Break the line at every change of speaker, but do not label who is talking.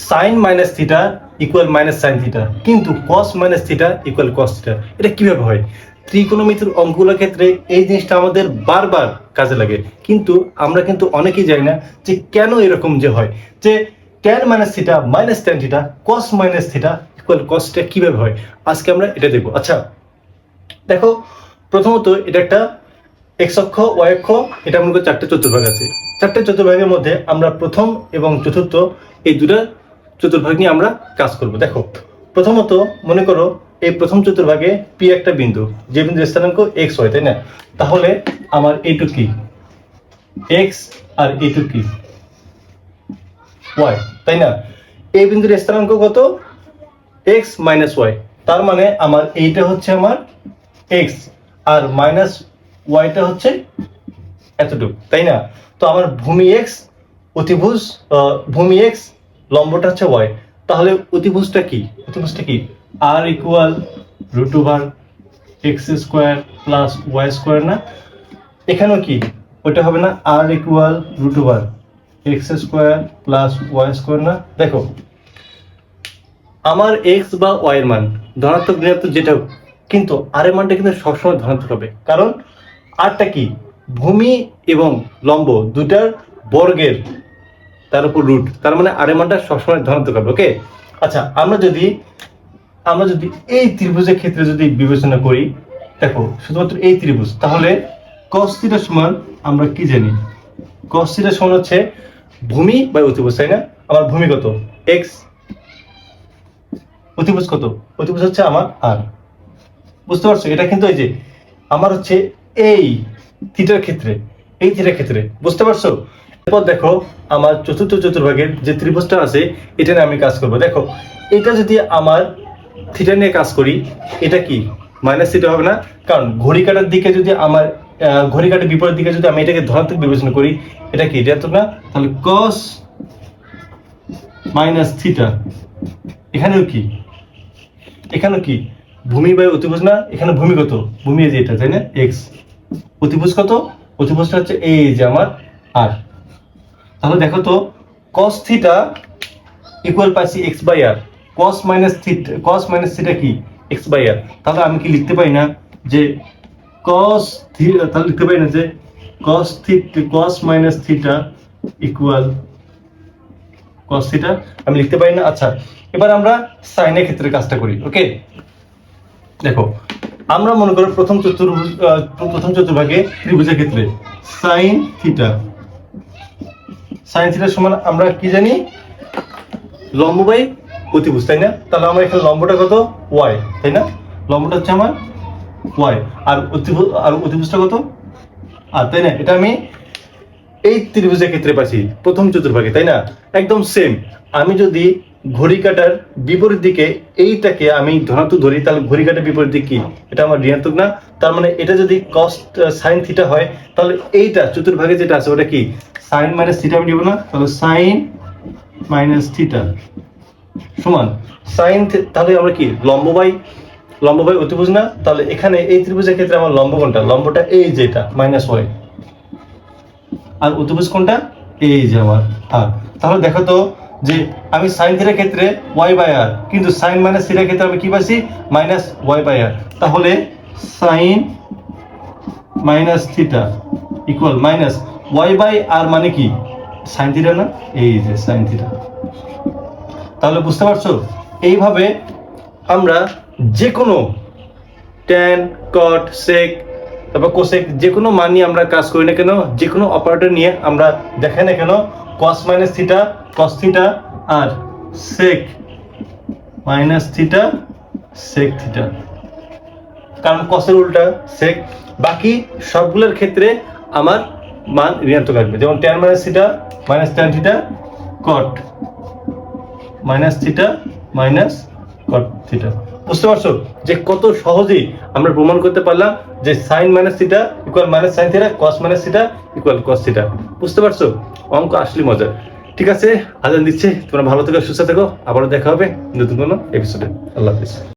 Sign minus theta equal minus sine theta, কিন্তু cos minus theta equal cos theta. এটা কিভাবে হয়? ত্রিকোণমিতির অঙ্কগুলোর ক্ষেত্রে এই জিনিসটা আমাদের বারবার কাজে লাগে, কিন্তু আমরা কিন্তু অনেকেই জানি না যে কেন এরকম যে হয়, যে tan minus theta minus tan theta cos minus theta equal cos theta কিভাবে হয়। আজকে আমরা এটা দেখবো। আচ্ছা দেখো, প্রথমত এটা একটা এক্স অক্ষ, ওয়াই অক্ষ, এটা মনে করি চারটে চতুর্ভাগ আছে। চারটে চতুর্ভাগের মধ্যে আমরা প্রথম এবং চতুর্থ এই দুটা চতুর্ভাগ নিয়ে আমরা কাজ করব। দেখো প্রথমত মনে করো এই প্রথম চতুর্ভাগে পি একটা বিন্দু, যে বিন্দুর স্থানাঙ্ক এক্স হয়, তাই না? তাহলে আমার এইটুক কি এক্স আর এইটুক কি ওয়াই, তাই না? এই বিন্দুর স্থানাঙ্ক কত? X minus y. তার মানে আমার এইটা হচ্ছে আমার এক্স আর মাইনাস ওয়াইটা হচ্ছে এতটুকু, তাই না? তো আমার ভূমি এক্স, অতিভুজ ভূমি এক্স, লম্বটা হচ্ছে ওয়াই। তাহলে অতিভুজটা কি? অতিভুজটা কি? R equal root over X square plus Y square না? এখানেও কি ওইটা হবে না? R equal root over X square plus Y square না? দেখো আমার এক্স বা ওয়াই এর মান ধনাত্মক ঋণাত্মক যেটা হোক, কিন্তু আর এর মানটা কিন্তু সবসময় ধনাত্মক হবে, কারণ আরটা কি ভূমি এবং লম্ব দুটার বর্গের তার উপর রুট, তার মানে আর এর মানটা সবসময় ধনাত্মক হবে। ওকে, আচ্ছা আমরা যদি এই ত্রিভুজের ক্ষেত্রে যদি বিবেচনা করি, দেখো শুধুমাত্র এই ত্রিভুজ, তাহলে cos থিটা সমান আমরা কি জানি? cos থিটা সমান হচ্ছে ভূমি বাই অতিভুজ, তাই না? আমার ভূমি কত? x, অতিভুজ কত? অতিভুজ হচ্ছে আমার আর। বুঝতে পারছো? এটা কিন্তু এই যে আমার হচ্ছে এই থিটার ক্ষেত্রে, এই থিটার ক্ষেত্রে, বুঝতে পারছো? এরপর দেখো আমার চতুর্থ চতুর্ভাগের যে ত্রিভুজটা আছে এটা নিয়ে আমি কাজ করব। দেখো এটা যদি আমার থিটা নিয়ে কাজ করি, এটা কি মাইনাস থিটা হবে না? কারণ ঘড়ি কাটার দিকে যদি আমার ঘড়ি কাটার বিপরীত দিকে যদি আমি এটাকে ধনাত্মক বিবেচনা করি, এটা কি ঋণাত্মক না? তাহলে cos মাইনাস থিটা, এখানেও কি ভূমি বাই অতিভুজ না? এখানে ভূমি কত? ভূমি এই যে এটা, তাই না? এক্স। অতিভুজ কত? অতিভুজটা হচ্ছে এই যে আমার আর। তাহলে দেখো তো cos থিটা ইকুয়াল পাচ্ছি x by r, cos minus theta কি x বাই আর। তাহলে আমি কি লিখতে পারি না যে cos থিটা, তাহলে লিখতে পারি না যে cos minus theta equal cos theta? আমি লিখতে পারি না। আচ্ছা এবার আমরা সাইনের ক্ষেত্রে কাজটা করি। ওকে, দেখো আমরা মনে করো প্রথম চতুর্ভাগে ত্রিভুজের ক্ষেত্রে সাইন থিটা সমান আমরা কি জানি? লম্ব বাই অতিভুজ, তাই না? তাহলে আমার এখানে লম্বটা কত? ওয়াই, তাই না? লম্বটা হচ্ছে আমার ওয়াই আর অতিভুজটা কত? আর, তাই না? এটা আমি এই ত্রিভুজের ক্ষেত্রে পাচ্ছি প্রথম চতুর্ভাগে, তাই না? একদম সেম। আমি যদি ঘড়ি কাটার বিপরীত দিকে এইটাকে আমি ধনাত্মক ধরি, তাহলে ঘড়ি কাটার বিপরীত দিক কি? এটা আমার ঋণাত্মক না? তার মানে এটা যদি cos sin থিটা হয়, তাহলে এইটা চতুর্ভাগে যেটা আছে ওটা কি sin মাইনাস থিটা আমি দিব না? তাহলে sin মাইনাস থিটা সমান sin, তাহলে আমরা কি লম্ব বাই অতিভুজ না? তাহলে এখানে এই ত্রিভুজের ক্ষেত্রে আমার লম্ব কোনটা? লম্বটা এই যেটা মাইনাস ওয়াই, আর অতিভুজ কোনটা? এই যে আমার আর। তাহলে দেখো তো যে আমি sin থিটার ক্ষেত্রে y বাই r, কিন্তু sin মাইনাস থিটার ক্ষেত্রে আমি কি পাচ্ছি? Minus y by r। তাহলে sin minus theta equal minus y by r, মানে কি sin থিটা না? এই যে sin থিটা। তাহলে বুঝতে পারছো? এইভাবে আমরা যে কোনো tan, cot, sec, তারপর কোসেক যে কোনো মান নিয়ে আমরা কাজ করি না কেন, যে কোনো অপারেটর নিয়ে আমরা দেখাই না কেন, cos minus theta cos theta আর sec minus theta sec theta, কারণ cos এর উল্টা sec। বাকি সবগুলোর ক্ষেত্রে আমার মান ঋণাত্মক আসবে, যেমন tan minus theta minus tan theta, cot minus theta minus cot theta. বুঝতে পারছো যে কত সহজেই আমরা প্রমাণ করতে পারলাম যে sin minus theta equal minus sin theta, cos minus theta equal cos theta. বুঝতে পারছো? অঙ্ক আসলে মজা। ঠিক আছে, আজান দিচ্ছে, তোমরা ভালো থেকো, সুস্থ থেকো, আবারও দেখা হবে নতুন কোনো এপিসোডে। আল্লাহ হাফেজ।